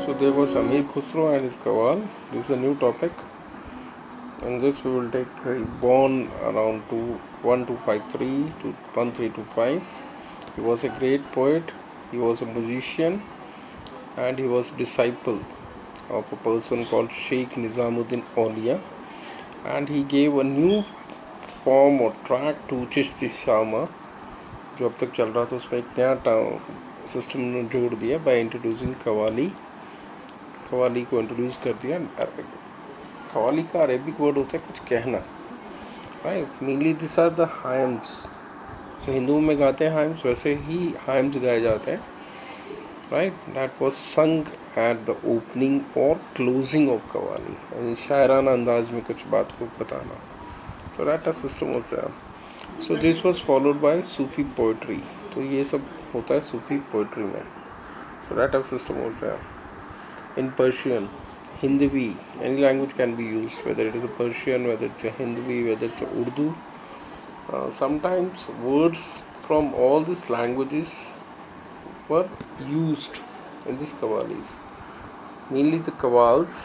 So there was Amir Khusro and his Qawwal. This is a new topic. In this we will take born around 1253 to 1325. He was a great poet, he was a musician, and he was disciple of a person called Sheikh Nizamuddin Aulia, and he gave a new form or track to Chishti Shama जो अब तक चल रहा था उसमें एक नया system जोड़ दिया बाय इंट्रोड्यूसिंग कवाली को इंट्रोड्यूस कर दिया। कवाली का अरेबिक वर्ड होता है कुछ कहना, right. Mainly this are the hymns. So Hindu में गाते हैं हाइम्स, वैसे ही हाइम्स गाए जाते हैं, राइट। दैट वाज संग एट द ओपनिंग और क्लोजिंग ऑफ कवाली, यानी शायराना अंदाज में कुछ बात को बताना। सो दैट अ सिस्टम होता है। So this was followed by Sufi poetry. तो ये सब होता है सूफी पोइट्री में। सो दैट अ सिस्टम होता है। In Persian, Hindi, any language can be used, whether it is a Persian, whether it's a Hindi, whether it's a Urdu. Sometimes words from all these languages were used in these qawwalis. Mainly the qawwals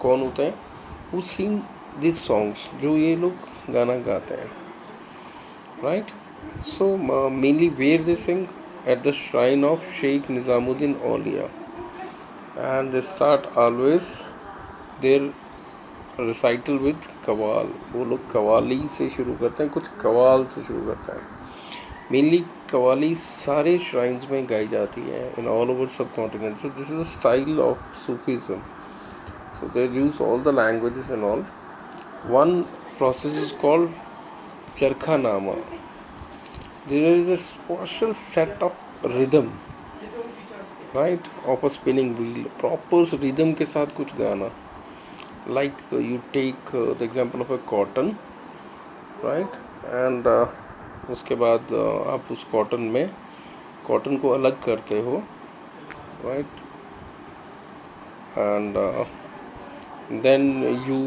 कौन होते हैं? Who sing these songs, जो ये लोग गाना गाते हैं, right? So mainly where they sing at the shrine of Sheikh Nizamuddin Aulia, and they start always their recital with Kawal. वो लोग कवाली से शुरू करते हैं, कुछ कवाल से शुरू करते हैं। मेनली कवाली सारे श्राइन्स में गाई जाती है इन ऑल ओवर सब so this is a style of Sufism. So they use all the languages and all. One process is called Charkha Nama. There is a special set of rhythm, right, of a spinning wheel, proper rhythm के साथ कुछ गाना। Like you take the example of a cotton, right, and उसके बाद आप उस cotton में cotton को अलग करते हो, right, and then you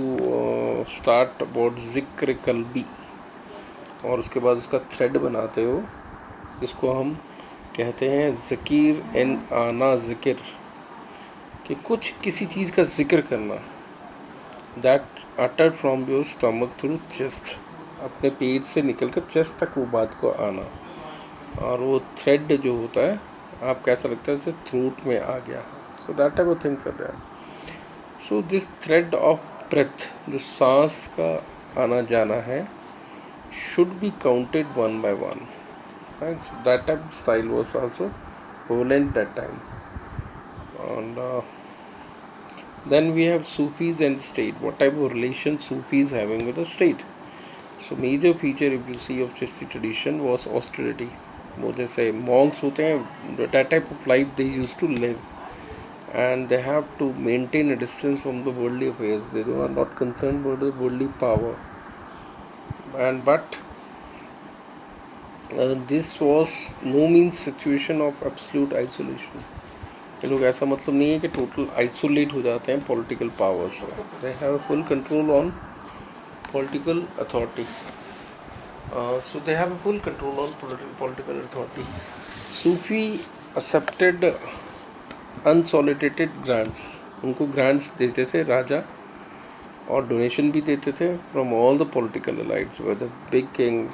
start about जिक्र कल्बी, और उसके बाद उसका थ्रेड बनाते हो जिसको हम कहते हैं ज़कीर एन आना ज़िक्र, कि कुछ किसी चीज़ का जिक्र करना। That uttered from your stomach through chest, अपने पेट से निकलकर चेस्ट तक वो बात को आना। और वो थ्रेड जो होता है आप कैसा लगता है जैसे थ्रोट में आ गया। So that type of things are there. So this thread of breath, जो सांस का आना जाना है, should be counted one by one, right. So that type of style was also prevalent that time. And then we have Sufis and state. What type of relation Sufis having with the state? So major feature if you see of Chishti tradition was austerity. वो जैसे monks होते हैं, that type of life they used to live, and they have to maintain a distance from the worldly affairs. They are not concerned with the worldly power. And but this was no means situation of absolute isolation. ये लोग ऐसा मतलब नहीं है कि total isolate हो जाते हैं पॉलिटिकल पावर से। They have full control on political authority. So they have full control on political authority. Sufi accepted unsolicited grants, उनको ग्रांट्स देते थे राजा, और डोनेशन भी देते थे from all the political elites, whether big king,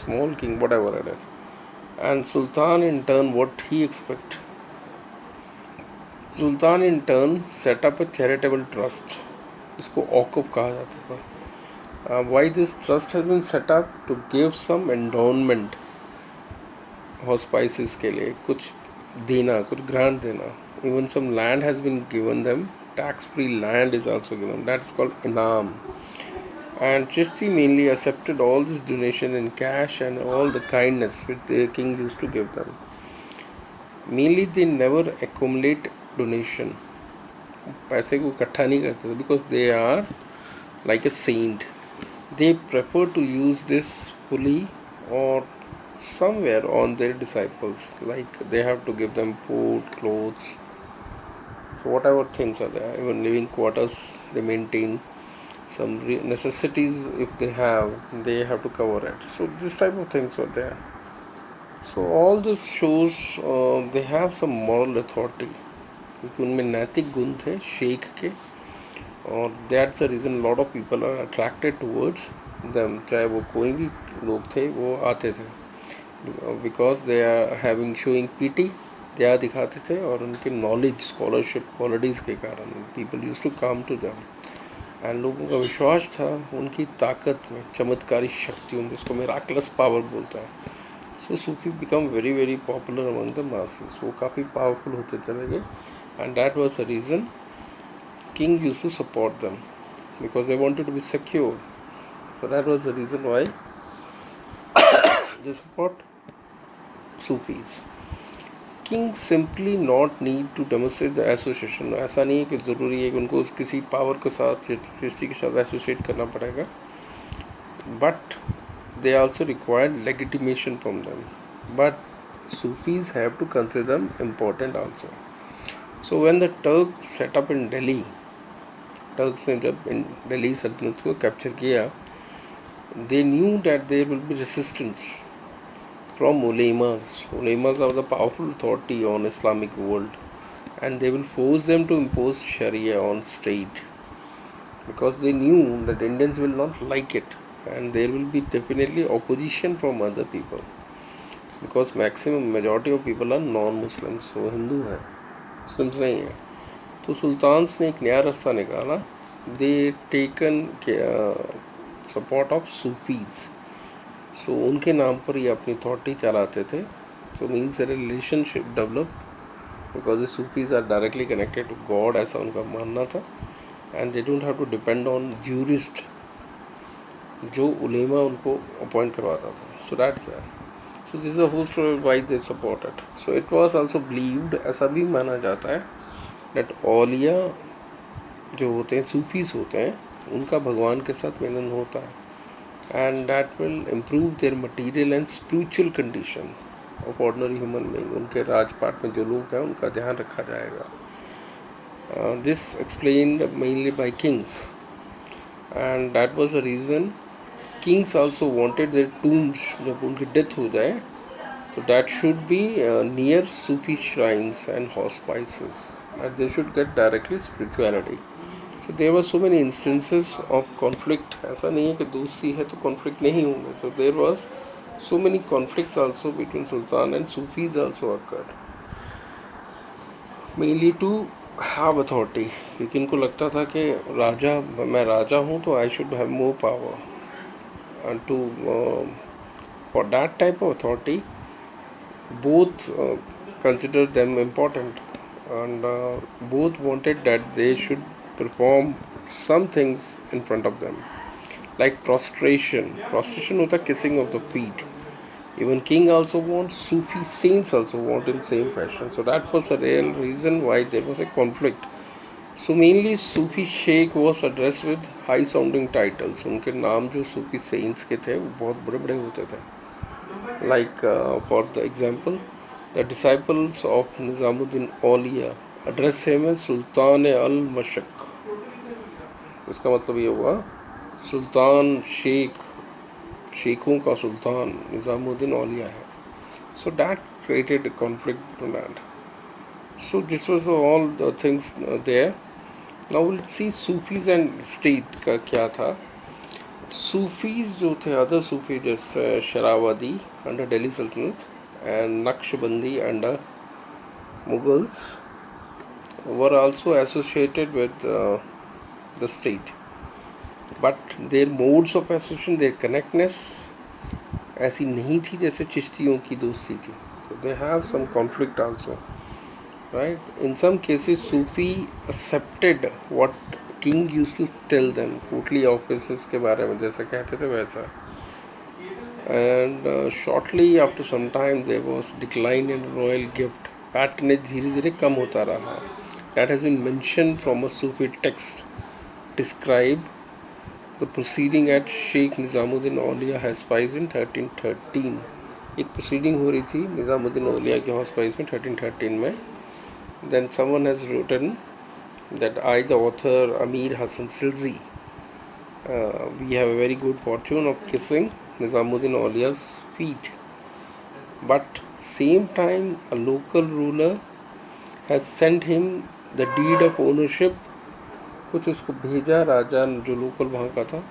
small king, whatever it is. And sultan in turn what he expect, sultan in turn set up a charitable trust, इसको औकफ कहा जाता था। Why this trust has been setup to give some endowment hospices के लिए, कुछ देना, कुछ ग्रांट देना। Even some land has been given them, tax free land is also given, that is called इनाम। And Chishti mainly accepted all this donation in cash and all the kindness which the king used to give them. Mainly they never accumulate donation, पैसे को इकट्ठा नहीं करते थे, because they are like a saint. They prefer to use this fully और somewhere on their disciples, like they have to give them food, clothes, so whatever things are there, even living quarters they maintain, some necessities if they have to cover it. So this type of things were there. So all this shows they have some moral authority. क्योंकि उनमें नैतिक गुण थे शेख के, और that's the reason lot of people are attracted towards them, चाहे वो कोई भी लोग थे वो आते थे, because they are having showing piety, दया दिखाते थे, और उनके नॉलेज स्कॉलरशिप क्वालिटीज़ के कारण people use to come to them. And लोगों का विश्वास था उनकी ताकत में, चमत्कारी शक्तियों, जिसको मिराकुलस पावर बोलता है। So Sufi become very very popular among the masses, वो काफ़ी पावरफुल होते चले गए, and that was the reason king used to support them because they wanted to be secure. So that was the reason why they support Sufis. King simply not need to demonstrate the association. ऐसा नहीं है कि ज़रूरी है कि उनको किसी power के साथ या सृष्टि के साथ एसोसिएट करना पड़ेगा, but they also required legitimation from them. But Sufis have to consider them important also. So when the Turks set up in Delhi, Turks ने जब इन दिल्ली सल्तनत को कैप्चर किया, they knew that there will be resistance from उलेमास. उलेमास are the powerful authority on Islamic world, and they will force them to impose Sharia on state, because they knew that Indians will not like it, and there will be definitely opposition from other people, because maximum majority of people are non-Muslims, वो हिंदू है, Muslims नहीं है. तो sultans ने एक नया रास्ता निकाला. They taken support of Sufis. So उनके नाम पर ही अपनी अथॉरिटी चलाते थे. So means relationship develop, because the Sufis are directly connected to God, ऐसा उनका मानना था, and they don't have to depend on jurist जो उलेमा उनको अपॉइंट करवाता था. So that's so this is the whole story why they supported. So it was also believed, ऐसा भी माना जाता है, दैट औलिया जो होते हैं, सूफीज होते हैं, उनका भगवान के साथ मिलन होता है, and that will improve their material and spiritual condition of ordinary human being. उनके राजपाट में जो लोग हैं उनका ध्यान रखा जाएगा. This explained mainly by kings, and that was the reason kings also wanted their tombs, जब उनकी डेथ हो जाए तो that should be near Sufi shrines and hospices, and they should get directly spirituality. So there were so many instances of conflict. ऐसा नहीं है कि दोस्ती है तो conflict नहीं होंगे. So there was so many conflicts also between Sultan and Sufis also occurred, mainly to have authority. क्योंकि इनको लगता था कि राजा, मैं राजा हूँ तो I should have more power, and to for that type of authority both considered them important, and both wanted that they should perform some things in front of them, like prostration. Prostration was the kissing of the feet. Even king also wants, Sufi saints also want in same fashion. So that was the real reason why there was a conflict. So mainly Sufi sheikh was addressed with high sounding titles. उनके नाम जो Sufi saints के थे वो बहुत बड़े बड़े होते थे. Like for the example, the disciples of Nizamuddin Auliya address him as Sultan al Mashak. इसका मतलब ये हुआ सुल्तान शेख, शेखों का सुल्तान निज़ामुद्दीन औलिया है. So that created a conflict to that. So this was all the things there. Now we'll see Sufis and state का क्या था. Sufis जो थे, अदर सूफी जैसे शरावदी अंडर दिल्ली सल्तनत and Naqshbandi under Mughals were also associated with the state, but their modes of association, their connectedness ऐसी नहीं थी जैसे चिश्तियों की दोस्ती थी. They have some conflict also, right. In some cases Sufi accepted what king used to tell them, कोटली officers के बारे में जैसे कहते थे वैसा. And shortly after some time there was decline in royal gift. Patronage धीरे धीरे कम होता रहा. That has been mentioned from a Sufi text describe the proceeding at Shaikh Nizamuddin Auliya hospice in 1313. एक प्रोसीडिंग हो रही थी निज़ामुद्दीन औलिया के हॉस्पाइस में 1313 में. Then someone has written that I, the author Amir Hassan Silzi, we have a very good fortune of kissing Nizamuddin Aulia's feet. But same time, a local ruler has sent him the deed of ownership, कुछ उसको भेजा राजा जो local वहाँ का था,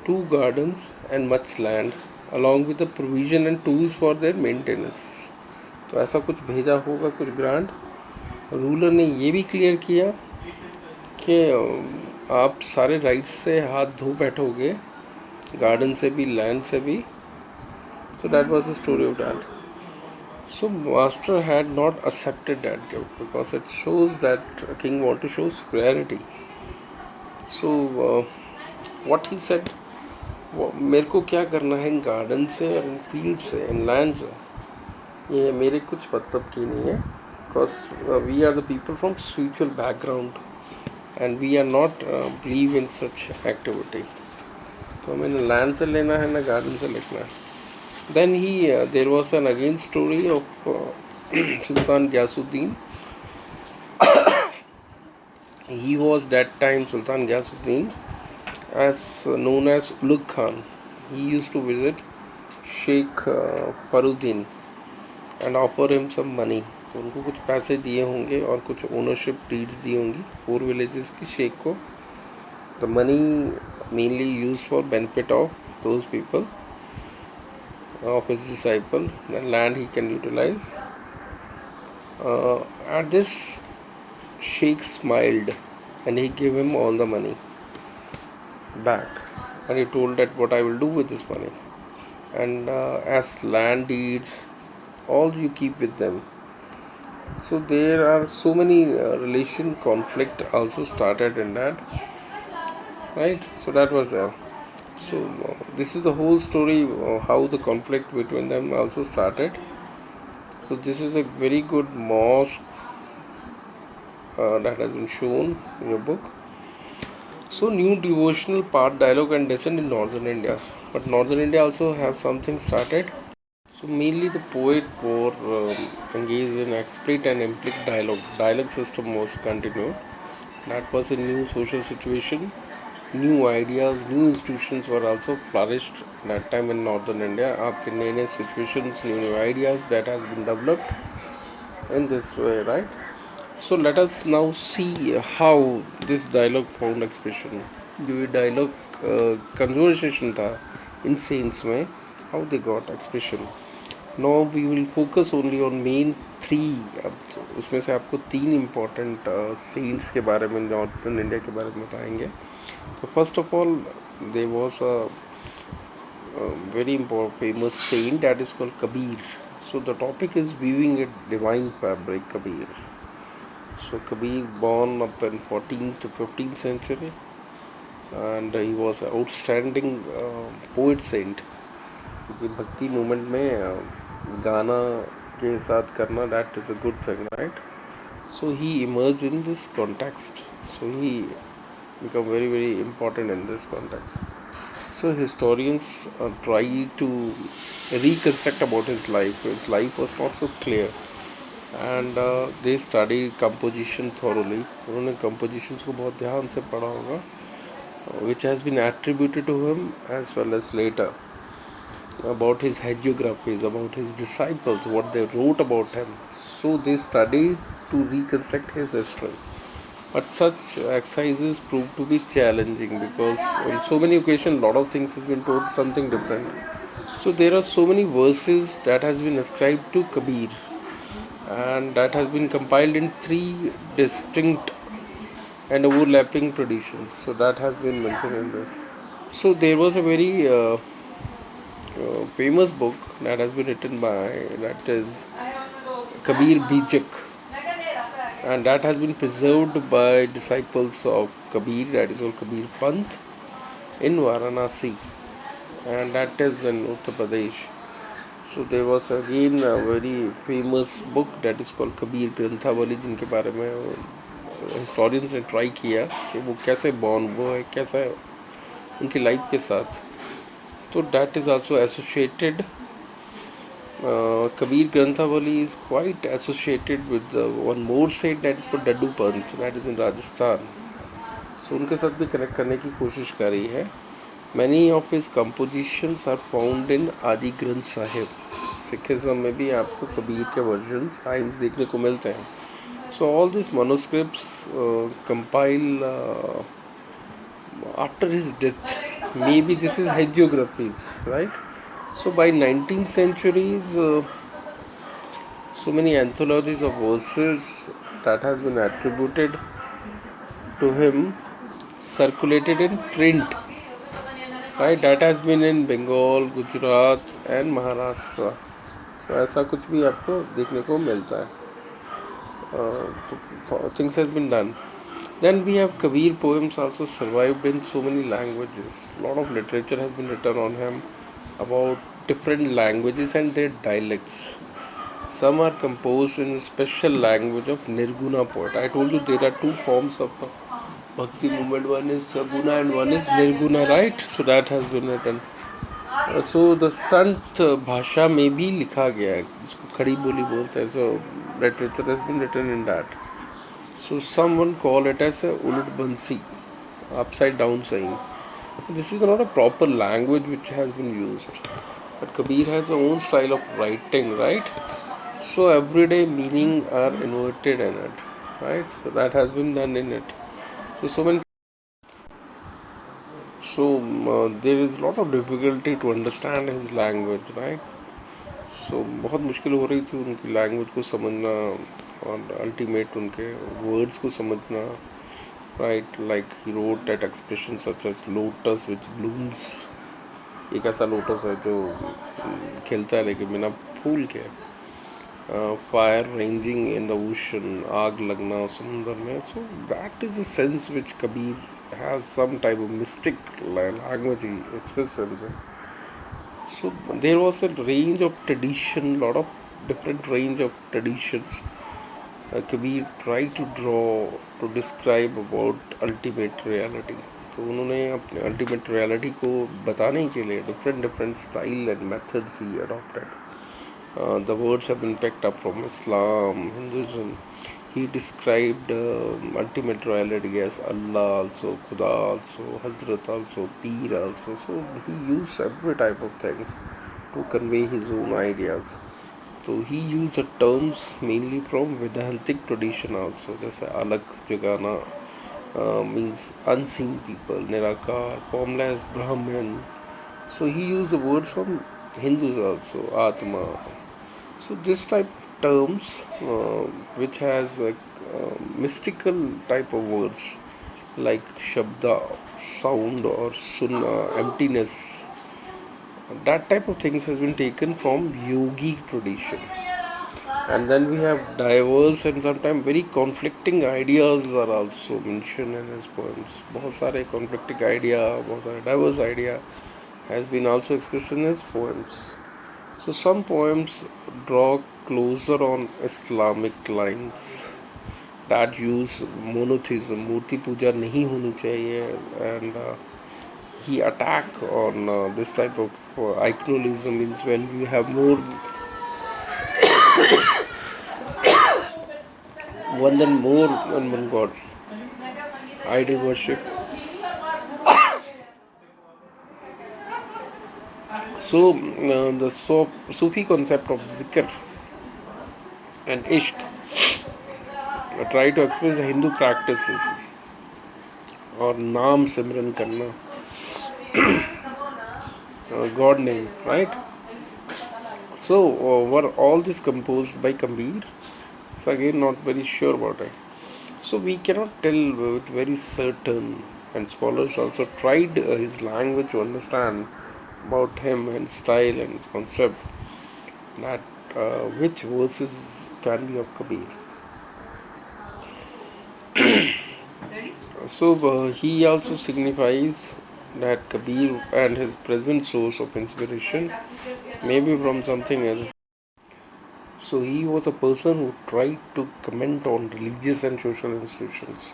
2 gardens and much land along with the provision and tools for their maintenance. तो ऐसा कुछ भेजा होगा, कुछ ग्रांट। रूलर ने ये भी क्लियर किया कि आप सारे राइट्स से हाथ धो बैठोगे, गार्डन से भी, लैंड से भी। So that was the story of that. So master had not accepted that gift because it shows that king want to show superiority. So what he said, मेरे को क्या करना है इन गार्डन से और इन फील्ड से, इन लैंड से, ये मेरे कुछ मतलब की नहीं है, because we are the people from spiritual background and we are not believe in such activity. तो हमें न लैंड से लेना है, न गार्डन से लेना है। Then there was an again story of Sultan Ghiyasuddin. He was that time Sultan Ghiyasuddin, as known as Ulugh Khan. He used to visit Sheikh Faruddin and offer him some money. तो उनको कुछ पैसे दिए होंगे और कुछ ownership deeds दी होंगी 4 villages की शेख को. The money mainly used for benefit of those people, of his disciple, the land he can utilize. At this, Sheikh smiled and he gave him all the money back, and he told that what I will do with this money, and as land deeds, all you keep with them. So there are so many relation conflict also started in that, right? So that was there. So this is the whole story how the conflict between them also started. So this is a very good mosque that has been shown in your book. So new devotional part, dialogue and descent in northern India, but northern India also have something started. So mainly the poet were engaged in explicit and implicit dialogue. Dialogue system was continued. That was a new social situation. New ideas, new institutions were also flourished that time in northern India. आपके नए नए situations, new ideas that has been developed in this way, right? So let us now see how this dialogue found expression. जो ये dialogue conversation था in saints में, how they got expression. Now we will focus only on main 3. अब उसमें से आपको 3 important saints के बारे में नॉर्थन इंडिया के बारे में बताएंगे. So first of all, there was a very important famous saint that is called Kabir. So the topic is weaving a divine fabric, Kabir. So Kabir born up in 14th to 15th century, and he was an outstanding poet saint. क्योंकि भक्ति movement में गाना के साथ करना, that is a good thing, right? So he emerged in this context. So he become very very important in this context. So historians try to reconstruct about his life. His life was not so clear, and they studied composition thoroughly. उन्होंने compositions को बहुत ध्यान से पढ़ा होगा, which has been attributed to him as well as later. About his hagiographies, about his disciples, what they wrote about him. So they studied to reconstruct his history. But such exercises proved to be challenging because on so many occasions lot of things has been told something different. So there are so many verses that has been ascribed to Kabir, and that has been compiled in 3 distinct and overlapping traditions. So that has been mentioned in this. So there was a very famous book that has been written by, that is Kabir Bijak, and that has been preserved by disciples of Kabir, that is called Kabir Panth, in Varanasi, and that is in Uttar Pradesh. So there was again a very famous book that is called Kabir Granthavali, जिनके बारे में historians ने try किया कि वो कैसे born हुआ है, कैसा उनकी life के साथ. तो that is also associated. Kabir Granthavali is quite associated with one more saint that is called Daddu Panth, that is in Rajasthan. So उनके साथ भी connect करने की कोशिश करी है. Many of his compositions are found in Adi Granth Sahib. Sikhism में भी आपको कबीर के वर्जन्स, हाइम्स देखने को मिलते हैं. So all these manuscripts compile after his death. Maybe this is hagiographies, right? So by 19th centuries, so many anthologies of verses that has been attributed to him circulated in print, right? That has been in Bengal, Gujarat and Maharashtra. So ऐसा कुछ भी आपको देखने को मिलता है. Things has been done. Then we have Kabir poems also survived in so many languages. A lot of literature has been written on him about different languages and their dialects. Some are composed in a special language of Nirguna poet. I told you there are two forms of Bhakti movement. One is Saguna and one is Nirguna, right? So that has been written. So the Sant Bhasha में भी लिखा गया है, जिसको खड़ी बोली बोलते हैं. So literature has been written in that. So someone call it as a Ulut Bansi, upside down saying. This is not a proper language which has been used. But Kabir has his own style of writing, right? So everyday meaning are inverted in it, right? So that has been done in it. So many. So there is a lot of difficulty to understand his language, right? So बहुत मुश्किल हो रही थी उनकी language को समझना और ultimate उनके वर्ड्स को समझना, right? Like he wrote that expression such as lotus which blooms. एक ऐसा लोटस है जो खिलता है लेकिन बिना फूल के. Fire ranging in the ocean, आग लगना समुद्र में. So that is a sense which Kabir has some type of mystic language he expresses himself. So there was a range of tradition, lot of different range of traditions. Kabir tried to draw to describe about ultimate reality. तो उन्होंने अपने ultimate reality को बताने के लिए different style and methods he adopted. The words have been picked up from Islam, Hinduism. He described ultimate reality as Allah also, Khuda also, Hazrat also, Peer also. So he used every type of things to convey his own ideas. So he used the terms mainly from Vedantic tradition also. जैसे अलग जगाना means unseen people, Nirakar, formless Brahman. So he used the words from Hindus also, Atma. So this type terms which has mystical type of words like Shabda, sound or Sunna, emptiness. That type of things has been taken from yogi tradition. And then we have diverse and sometimes very conflicting ideas are also mentioned in his poems. बहुत सारे conflicting idea, बहुत सारे diverse idea has been also expressed in his poems. So some poems draw closer on Islamic lines that use monotheism, मूर्ति पूजा नहीं होनी चाहिए, and he attack on this type of iconolism means when we have more one than more than one god, idol worship. So the Sufi concept of zikr and ishq try to express the Hindu practices or naam simran karna, god name, right? So were all this composed by Kabir? So again, not very sure about it. So we cannot tell with very certain, and scholars also tried his language to understand about him and style and his concept, that which verses can be of Kabir. So he also signifies that Kabir and his present source of inspiration may be from something else. So he was a person who tried to comment on religious and social institutions,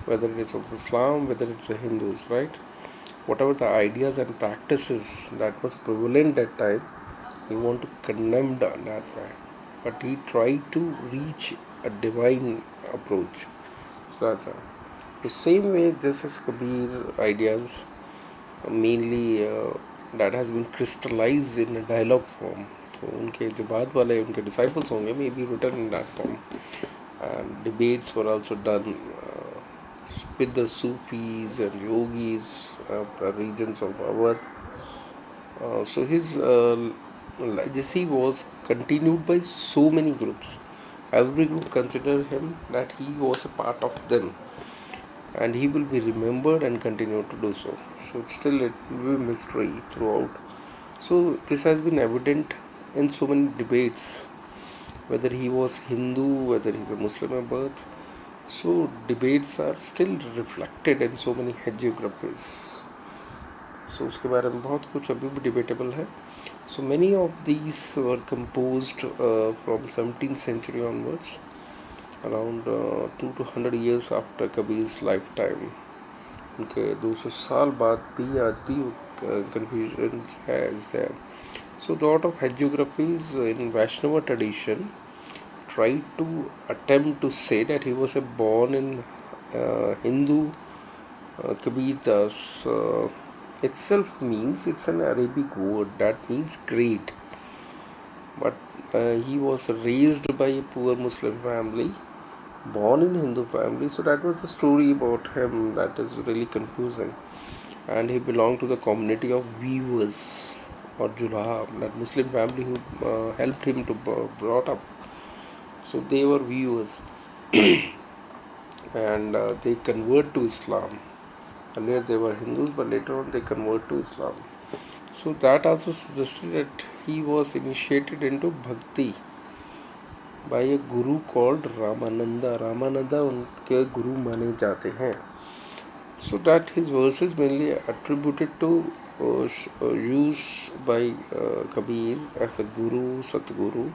whether it's of Islam, whether it's the Hindus, right? Whatever the ideas and practices that was prevalent at that time, he wanted to condemn that way. But he tried to reach a divine approach. So that's the same way, just as Kabir ideas mainly that has been crystallized in a dialogue form. तो उनके जो बाद वाले उनके disciples होंगे may be written in that form. and debates were also done with the Sufis and yogis of the regions of Awadh. So his legacy was continued by so many groups. Every group considered him that he was a part of them, and he will be remembered and continue to do so. So still it will be mystery throughout. So this has been evident in so many debates, whether he was Hindu, whether he's a Muslim by birth. So debates are still reflected in so many hagiographies. So उसके बारे में बहुत कुछ अभी भी debatable है. So many of these were composed from 17th century onwards, around 200 years after Kabir's lifetime. उनके 200 साल बाद भी आज भी confusion is there. So the lot of hagiographies in Vaishnava tradition tried to attempt to say that he was born in Hindu. Kabir Das itself means, it's an Arabic word that means great, but he was raised by a poor Muslim family, born in Hindu family, so that was the story about him that is really confusing. And he belonged to the community of weavers or Julhab, that Muslim family who helped him to brought up. So they were weavers and they convert to Islam. Earlier they were Hindus, but later on they convert to Islam. So that also suggested that he was initiated into bhakti by a guru called Ramananda. Ramananda उनके गुरु माने जाते हैं. So that his verses mainly attributed to use by Kabir as a guru, Satguru,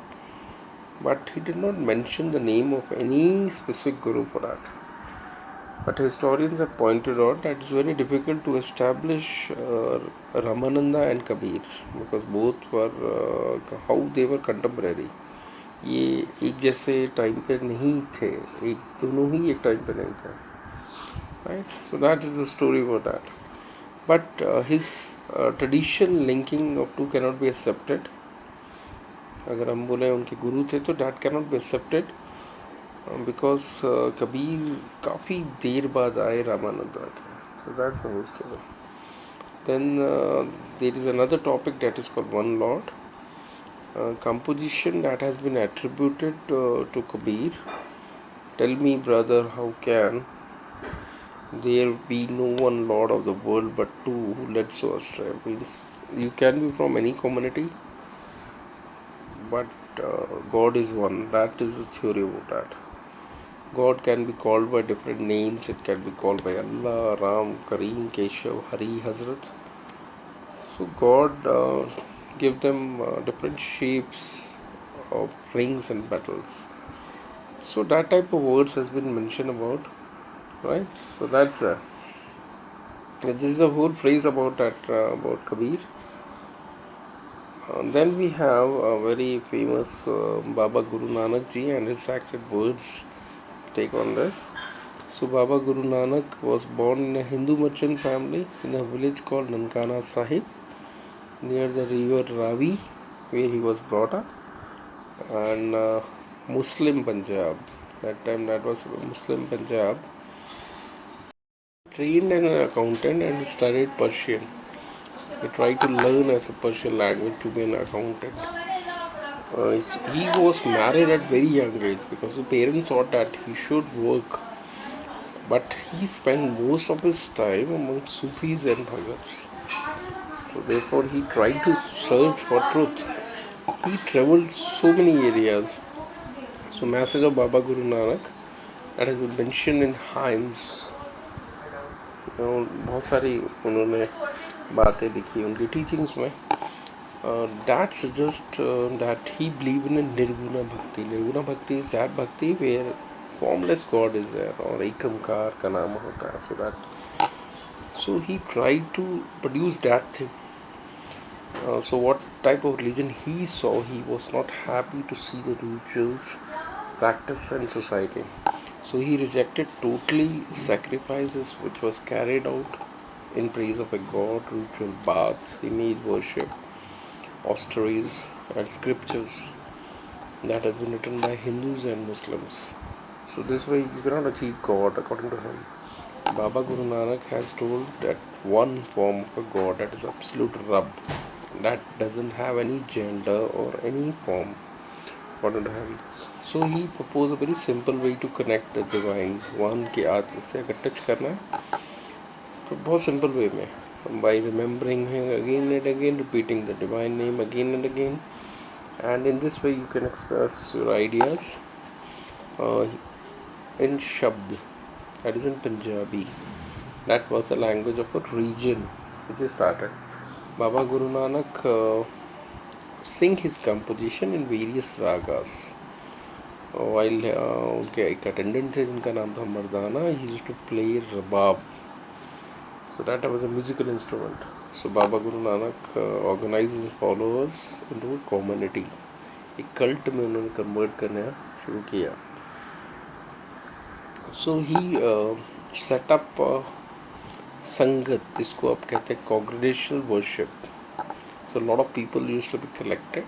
but he did not mention the name of any specific guru for that. But historians have pointed out that it's very difficult to establish Ramananda and Kabir, because both were how they were contemporary. ये एक जैसे time पे नहीं थे, एक दोनों ही एक time पे नहीं थे, right? So that is the story about that. But his tradition linking of two cannot be accepted. अगर हम बोले उनके गुरु थे तो that cannot be accepted. Because Kabir काफ़ी देर बाद आए रामानंदा के. So that's the whole story. Then there is another topic that is called One Lord. Composition that has been attributed to Kabir. Tell me, brother, how can there be no one Lord of the world but two who led so astray? Means you can be from any community, but God is one. That is the theory about that. God can be called by different names. It can be called by Allah, Ram, Kareem, Keshav, Hari, Hazrat. So God give them different shapes of rings and petals. So that type of words has been mentioned about, right? So that's this is the whole phrase about that about Kabir. Then we have a very famous Baba Guru Nanak Ji and his sacred words take on this. So Baba Guru Nanak was born in a Hindu merchant family in a village called Nankana Sahib near the river Ravi, where he was brought up, and Muslim Punjab. That time that was Muslim Punjab. Trained as an accountant and studied Persian. He tried to learn as a Persian language to be an accountant. He was married at very young age because the parents thought that he should work, but he spent most of his time among Sufis and Bhagats. So therefore he tried to search for truth. He traveled so many areas. So message of Baba Guru Nanak that has been mentioned in hymns. बहुत सारी उन्होंने बातें लिखी उनकी teachings में. That suggests that he believed in a Nirguna Bhakti. Nirguna Bhakti is that Bhakti where formless God is there, or Ekamkar का नाम होता है. So he tried to produce that thing. So what type of religion he saw, he was not happy to see the rituals practiced in society. So he rejected totally sacrifices which was carried out in praise of a god, ritual baths, image worship, austeries and scriptures that has been written by Hindus and Muslims. So this way you cannot achieve God according to him. Baba Guru Nanak has told that one form of a God, that is absolute Rabb, that doesn't have any gender or any form according to him. So he proposed a very simple way to connect the divine. One के आत्मा से अगर touch करना है तो बहुत simple way में, by remembering him again and again, repeating the divine name again and again, and in this way you can express your ideas in Shabd, that is in Punjabi. That was the language of a region which is started. Baba Guru Nanak sing his composition in various ragas. While उनके एक attendant थे जिनका नाम था मर्दाना, he used to play rabab. So that was a musical instrument. So Baba Guru Nanak organized his followers into a community. एक cult में उन्होंने convert करना शुरू किया. So he set up संगत, जिसको आप कहते हैं congregational worship. So a lot of people used to be collected,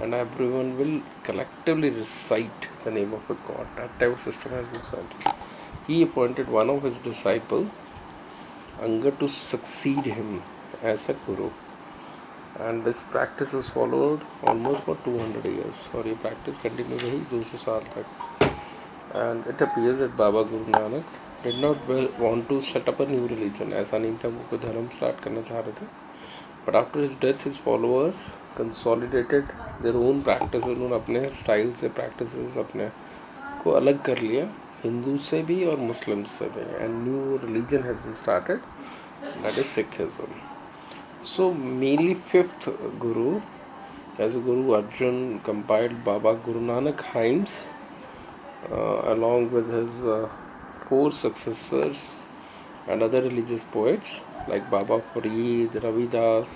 and everyone will collectively recite the name of a god. That type of system has been set. He appointed one of his disciples, Angad, to succeed him as a guru, and this practice was followed almost for 200 years. और ये practice continue रही 200 साल तक. And it appears that Baba Guru Nanak did not want to set up a new religion. ऐसा नहीं था वो कोई धर्म start करना चाह रहे थे. But after his death, his followers consolidated their own practices. उन्होंने अपने स्टाइल से practices अपने को अलग कर लिया, हिंदू से भी और मुस्लिम से भी, and new religion has been started, that is Sikhism. So mainly fifth Guru, as Guru Arjan compiled Baba Guru Nanak hymns along with his four successors and other religious poets like Baba Farid, Ravidas,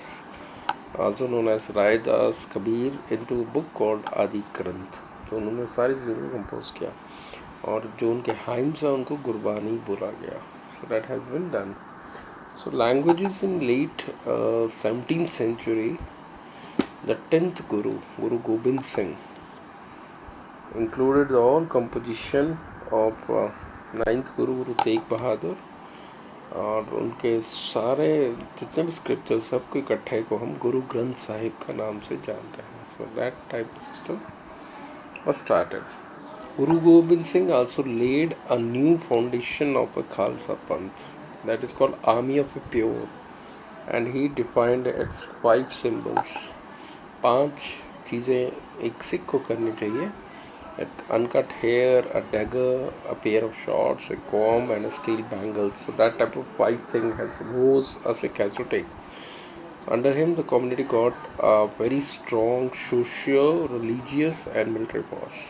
also known as Rai Das, Kabir, into a book called Adi Granth. तो उन्होंने सारी चीज़ों को compose किया, और जो उनके hymns हैं उनको गुरबानी बोला गया. So that has been done. So languages in late 17th century, the 10th Guru, Guru Gobind Singh, included all composition of 9th Guru, Guru Tegh Bahadur, और उनके सारे जितने भी स्क्रिप्चर सबको इकट्ठे को हम गुरु ग्रंथ साहिब का नाम से जानते हैं. So that type of system was started. Guru Gobind Singh also laid a new foundation of a Khalsa Panth, that is called Army of the Pure, and he defined its 5 symbols. 5 चीज़ें एक सिख को करनी चाहिए: uncut hair, a dagger, a pair of shorts, a comb, and a steel bangle. So that type of 5 thing was a Sikh has to take. Under him, the community got a very strong socio, religious, and military force.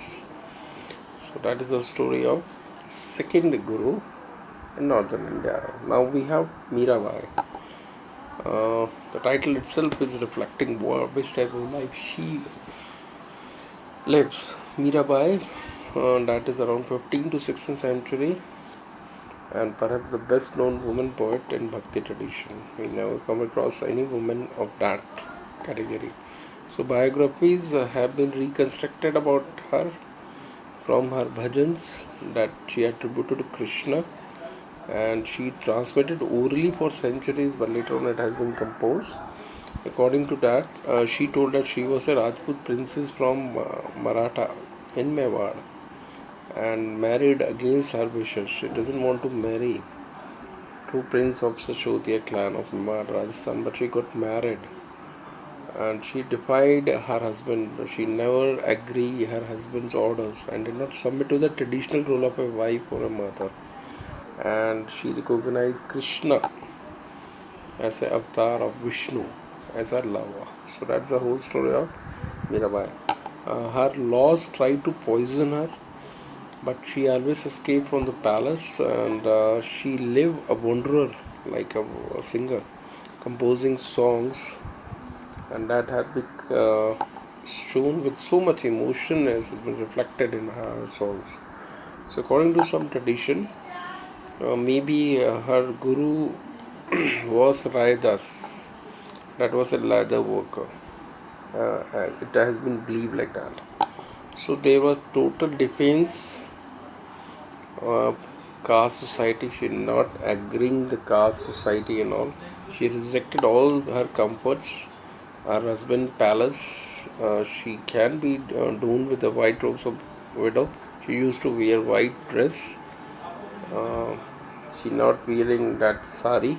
So that is the story of second Guru in northern India. Now we have Mirabai. The title itself is reflecting which type of life she lives. Mirabai, that is around 15th to 16th century, and perhaps the best known woman poet in Bhakti tradition. We never come across any woman of that category. So biographies have been reconstructed about her from her bhajans that she attributed to Krishna, and she transmitted orally for centuries, but later on it has been composed. According to that, she told that she was a Rajput princess from Maratha in Mewar, and married against her wishes. She doesn't want to marry to Prince of Sashodia clan of Mewar, Rajasthan, but she got married, and she defied her husband. She never agreed her husband's orders and did not submit to the traditional role of a wife or a mother. And she recognized Krishna as an avatar of Vishnu as her lover. So that's the whole story of Mirabai. Her laws tried to poison her, but she always escaped from the palace, and she lived a wanderer, like a singer, composing songs, and that had been shown with so much emotion as it was reflected in her songs. So according to some tradition, maybe her guru was Rai Das, that was a leather worker. It has been believed like that. So there was total defense uh, caste society. She not agreeing the caste society and all. She rejected all her comforts. Her husband palace. She can be done with the white robes of widow. She used to wear white dress. Uh, she not wearing that sari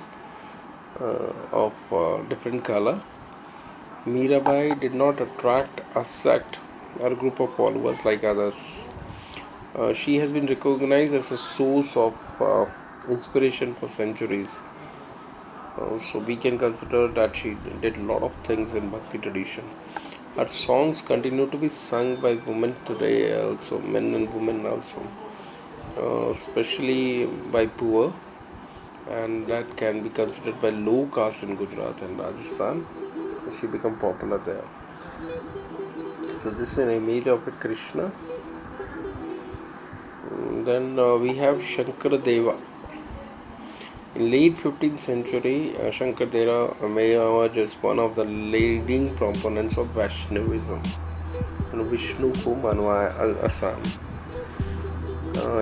of different color. Mirabai did not attract a sect or group of followers like others. She has been recognized as a source of inspiration for centuries. So we can consider that she did a lot of things in Bhakti tradition. Her songs continue to be sung by women today, also men and women also, especially by poor, and that can be considered by low caste in Gujarat and Rajasthan. She became popular there. So this is an image of a Krishna. Then we have Shankara-Deva. In late 15th century, Shankara-Deva was one of the leading proponents of Vaishnavism. Vishnu ko manwaya al-Assam.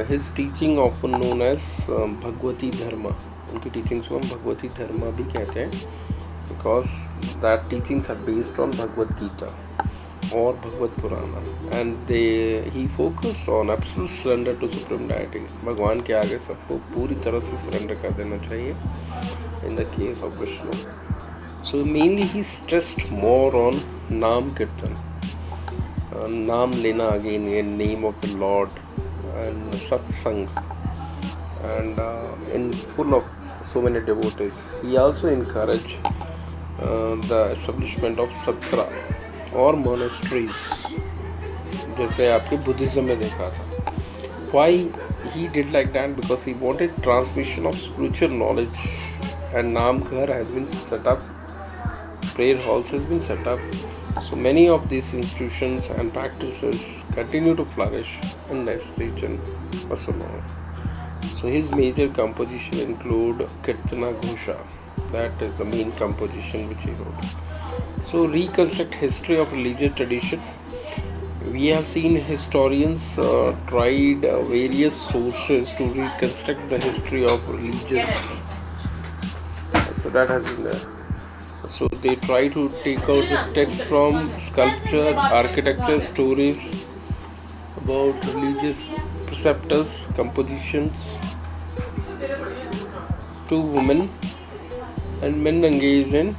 His teaching often known as Bhagwati Dharma. उनकी teachings को हम भगवती धर्म भी कहते हैं, because that teachings are based on Bhagavad Gita or Bhagavad Purana, and he focused on absolute surrender to supreme deity. भगवान के आगे सबको पूरी तरह से surrender कर देना चाहिए. In the case of Vishnu, so mainly he stressed more on Naam Kirtan, Naam lena again in name of the Lord, and Satsang, and in full of so many devotees. He also encouraged the establishment of satra और monasteries, जैसे आपके Buddhism में देखा था. Why he did like that? Because he wanted transmission of spiritual knowledge, and Namghar has been set up, prayer halls has been set up. So many of these institutions and practices continue to flourish in this region also known. So his major composition include Kirtana Ghosha. That is the main composition which he wrote. So reconstruct history of religious tradition. We have seen historians tried various sources to reconstruct the history of religious. So that has been there. So they try to take out the text from sculpture, architecture, stories about religious preceptors, compositions to women and men engaged in